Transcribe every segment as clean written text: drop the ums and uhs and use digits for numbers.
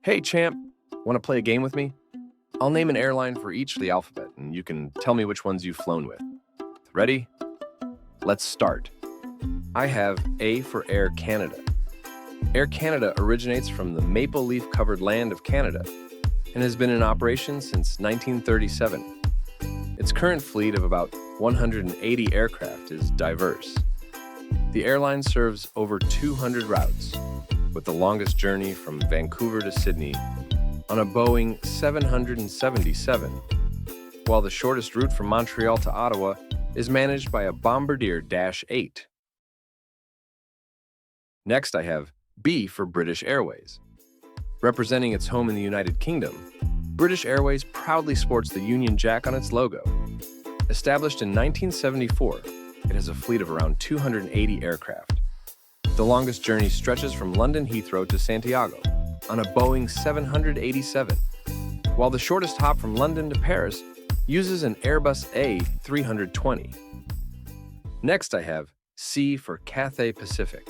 Hey, champ, want to play a game with me? I'll name an airline for each of the alphabet, and you can tell me which ones you've flown with. Ready? Let's start. I have A for Air Canada. Air Canada originates from the maple leaf-covered land of Canada and has been in operation since 1937. Its current fleet of about 180 aircraft is diverse. The airline serves over 200 routes, with the longest journey from Vancouver to Sydney on a Boeing 777, while the shortest route from Montreal to Ottawa is managed by a Bombardier Dash 8. Next, I have B for British Airways. Representing its home in the United Kingdom, British Airways proudly sports the Union Jack on its logo. Established in 1974, it has a fleet of around 280 aircraft. The longest journey stretches from London Heathrow to Santiago on a Boeing 787, while the shortest hop from London to Paris uses an Airbus A320. Next, I have C for Cathay Pacific.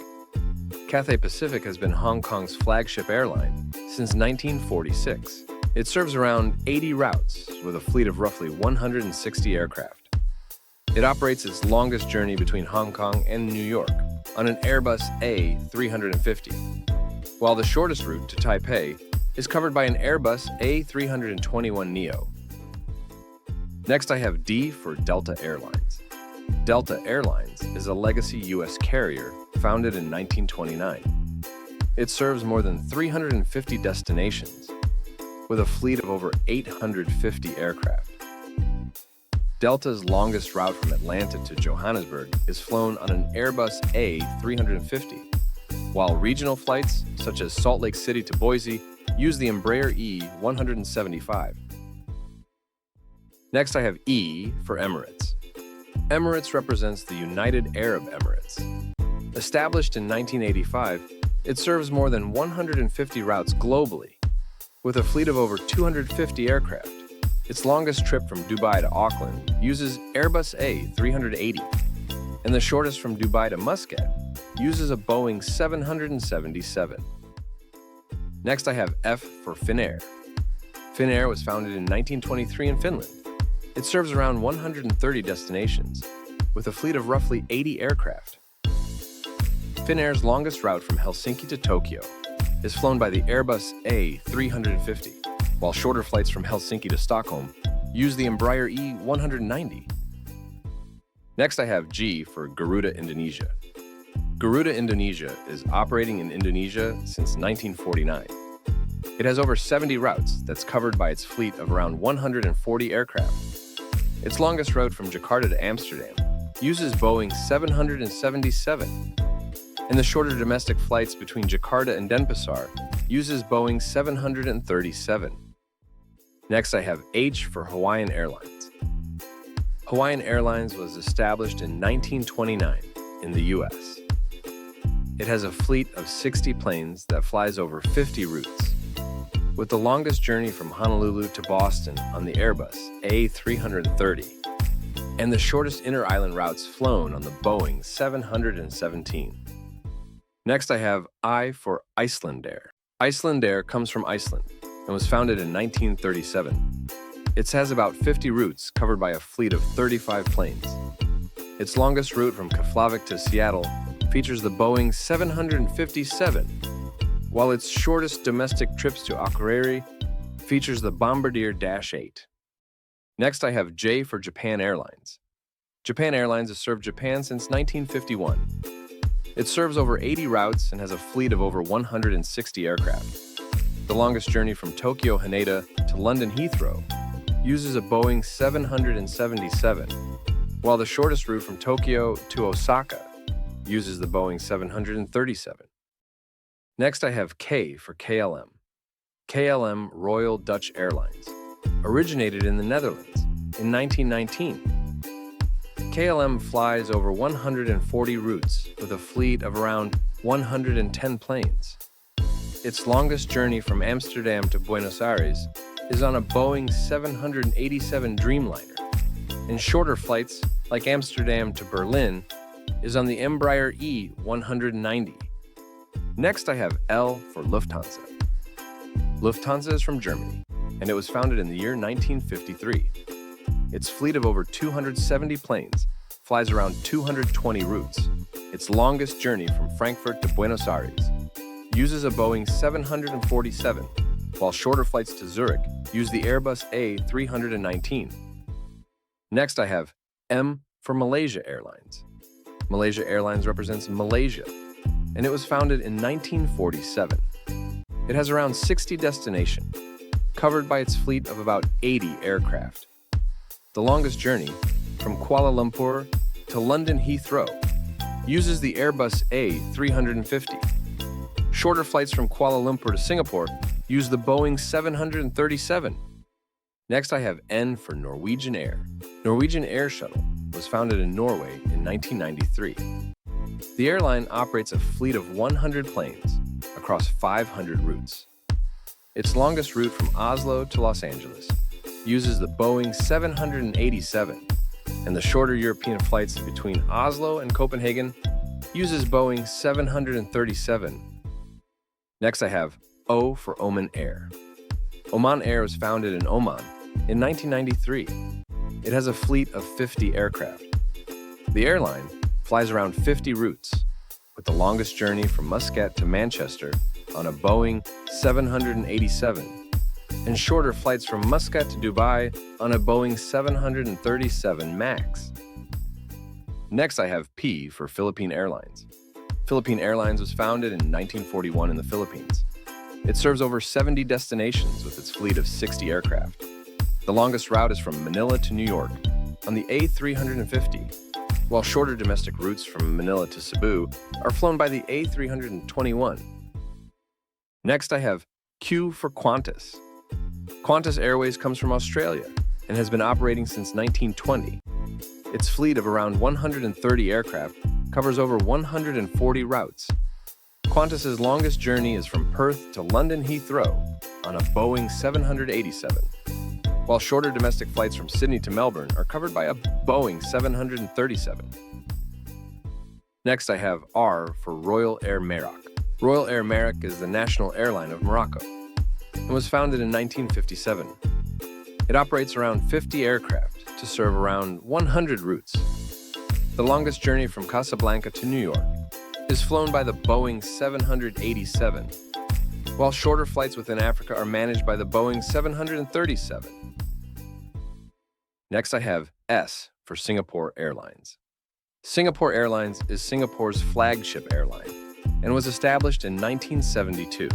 Cathay Pacific has been Hong Kong's flagship airline since 1946. It serves around 80 routes with a fleet of roughly 160 aircraft. It operates its longest journey between Hong Kong and New York on an Airbus A350, while the shortest route to Taipei is covered by an Airbus A321neo. Next, I have D for Delta Airlines. Delta Airlines is a legacy U.S. carrier founded in 1929. It serves more than 350 destinations with a fleet of over 850 aircraft. Delta's longest route from Atlanta to Johannesburg is flown on an Airbus A350, while regional flights, such as Salt Lake City to Boise, use the Embraer E175. Next, I have E for Emirates. Emirates represents the United Arab Emirates. Established in 1985, it serves more than 150 routes globally, with a fleet of over 250 aircraft. Its longest trip from Dubai to Auckland uses Airbus A380, and the shortest from Dubai to Muscat uses a Boeing 777. Next, I have F for Finnair. Finnair was founded in 1923 in Finland. It serves around 130 destinations, with a fleet of roughly 80 aircraft. Finnair's longest route from Helsinki to Tokyo is flown by the Airbus A350, while shorter flights from Helsinki to Stockholm use the Embraer E190. Next, I have G for Garuda Indonesia. Garuda Indonesia is operating in Indonesia since 1949. It has over 70 routes that's covered by its fleet of around 140 aircraft. Its longest route from Jakarta to Amsterdam uses Boeing 777, and the shorter domestic flights between Jakarta and Denpasar uses Boeing 737. Next, I have H for Hawaiian Airlines. Hawaiian Airlines was established in 1929 in the U.S. It has a fleet of 60 planes that flies over 50 routes, with the longest journey from Honolulu to Boston on the Airbus A330, and the shortest inter-island routes flown on the Boeing 717. Next, I have I for Icelandair. Icelandair comes from Iceland and was founded in 1937. It has about 50 routes covered by a fleet of 35 planes. Its longest route from Keflavik to Seattle features the Boeing 757, while its shortest domestic trips to Akureyri features the Bombardier Dash 8. Next, I have J for Japan Airlines. Japan Airlines has served Japan since 1951. It serves over 80 routes and has a fleet of over 160 aircraft. The longest journey from Tokyo Haneda to London Heathrow uses a Boeing 777, while the shortest route from Tokyo to Osaka uses the Boeing 737. Next, I have K for KLM. KLM Royal Dutch Airlines originated in the Netherlands in 1919. KLM flies over 140 routes with a fleet of around 110 planes. Its longest journey from Amsterdam to Buenos Aires is on a Boeing 787 Dreamliner, and shorter flights, like Amsterdam to Berlin, is on the Embraer E190. Next, I have L for Lufthansa. Lufthansa is from Germany, and it was founded in the year 1953. Its fleet of over 270 planes flies around 220 routes. Its longest journey from Frankfurt to Buenos Aires uses a Boeing 747, while shorter flights to Zurich use the Airbus A319. Next, I have M for Malaysia Airlines. Malaysia Airlines represents Malaysia, and it was founded in 1947. It has around 60 destinations, covered by its fleet of about 80 aircraft. The longest journey, from Kuala Lumpur to London Heathrow, uses the Airbus A350. Shorter flights from Kuala Lumpur to Singapore use the Boeing 737. Next, I have N for Norwegian Air. Norwegian Air Shuttle was founded in Norway in 1993. The airline operates a fleet of 100 planes across 500 routes. Its longest route from Oslo to Los Angeles uses the Boeing 787, and the shorter European flights between Oslo and Copenhagen uses Boeing 737. Next, I have O for Oman Air. Oman Air was founded in Oman in 1993. It has a fleet of 50 aircraft. The airline flies around 50 routes, with the longest journey from Muscat to Manchester on a Boeing 787, and shorter flights from Muscat to Dubai on a Boeing 737 MAX. Next, I have P for Philippine Airlines. Philippine Airlines was founded in 1941 in the Philippines. It serves over 70 destinations with its fleet of 60 aircraft. The longest route is from Manila to New York on the A350, while shorter domestic routes from Manila to Cebu are flown by the A321. Next, I have Q for Qantas. Qantas Airways comes from Australia and has been operating since 1920. Its fleet of around 130 aircraft covers over 140 routes. Qantas's longest journey is from Perth to London Heathrow on a Boeing 787, while shorter domestic flights from Sydney to Melbourne are covered by a Boeing 737. Next, I have R for Royal Air Maroc. Royal Air Maroc is the national airline of Morocco and was founded in 1957. It operates around 50 aircraft to serve around 100 routes. The longest journey from Casablanca to New York is flown by the Boeing 787, while shorter flights within Africa are managed by the Boeing 737. Next, I have S for Singapore Airlines. Singapore Airlines is Singapore's flagship airline and was established in 1972.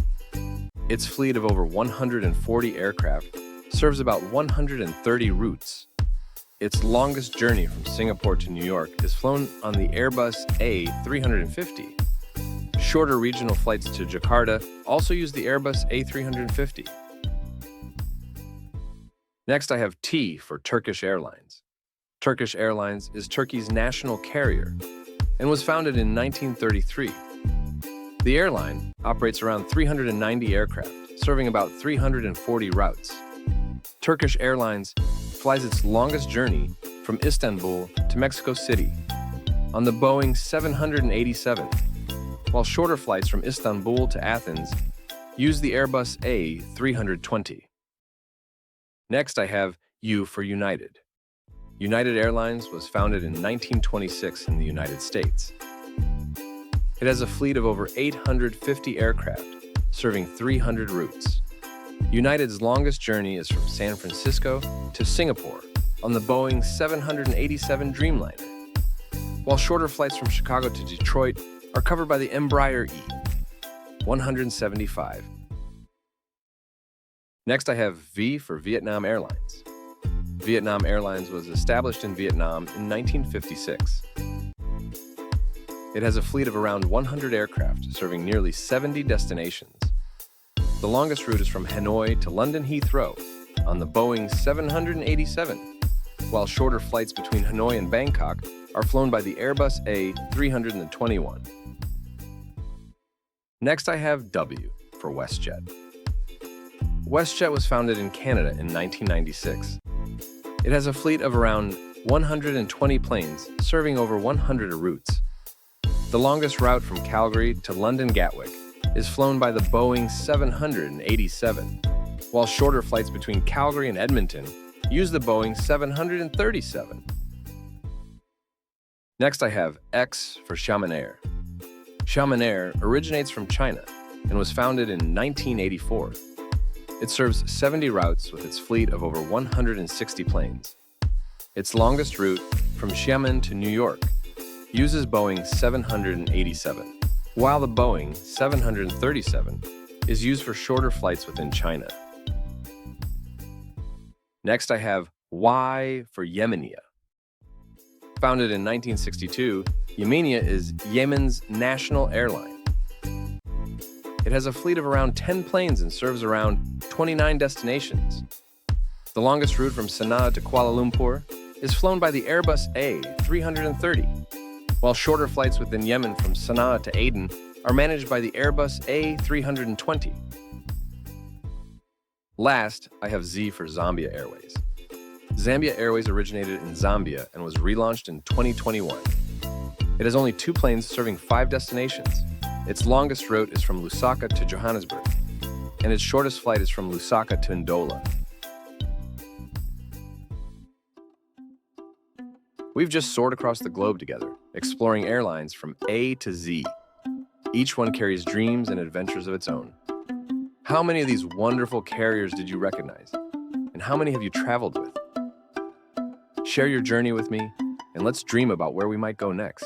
Its fleet of over 140 aircraft serves about 130 routes. Its longest journey from Singapore to New York is flown on the Airbus A350. Shorter regional flights to Jakarta also use the Airbus A350. Next, I have T for Turkish Airlines. Turkish Airlines is Turkey's national carrier and was founded in 1933. The airline operates around 390 aircraft, serving about 340 routes. Turkish Airlines flies its longest journey from Istanbul to Mexico City on the Boeing 787, while shorter flights from Istanbul to Athens use the Airbus A320. Next, I have U for United. United Airlines was founded in 1926 in the United States. It has a fleet of over 850 aircraft, serving 300 routes. United's longest journey is from San Francisco to Singapore on the Boeing 787 Dreamliner, while shorter flights from Chicago to Detroit are covered by the Embraer E175. Next, I have V for Vietnam Airlines. Vietnam Airlines was established in Vietnam in 1956. It has a fleet of around 100 aircraft, serving nearly 70 destinations. The longest route is from Hanoi to London Heathrow on the Boeing 787, while shorter flights between Hanoi and Bangkok are flown by the Airbus A321. Next, I have W for WestJet. WestJet was founded in Canada in 1996. It has a fleet of around 120 planes, serving over 100 routes. The longest route from Calgary to London Gatwick is flown by the Boeing 787, while shorter flights between Calgary and Edmonton use the Boeing 737. Next, I have X for XiamenAir. XiamenAir originates from China and was founded in 1984. It serves 70 routes with its fleet of over 160 planes. Its longest route, from Xiamen to New York, uses Boeing 787, while the Boeing 737 is used for shorter flights within China. Next, I have Y for Yemenia. Founded in 1962, Yemenia is Yemen's national airline. It has a fleet of around 10 planes and serves around 29 destinations. The longest route from Sana'a to Kuala Lumpur is flown by the Airbus A330, while shorter flights within Yemen from Sana'a to Aden are managed by the Airbus A320. Last, I have Z for Zambia Airways. Zambia Airways originated in Zambia and was relaunched in 2021. It has only 2 planes serving 5 destinations. Its longest route is from Lusaka to Johannesburg, and its shortest flight is from Lusaka to Ndola. We've just soared across the globe together, exploring airlines from A to Z. Each one carries dreams and adventures of its own. How many of these wonderful carriers did you recognize? And how many have you traveled with? Share your journey with me, and let's dream about where we might go next.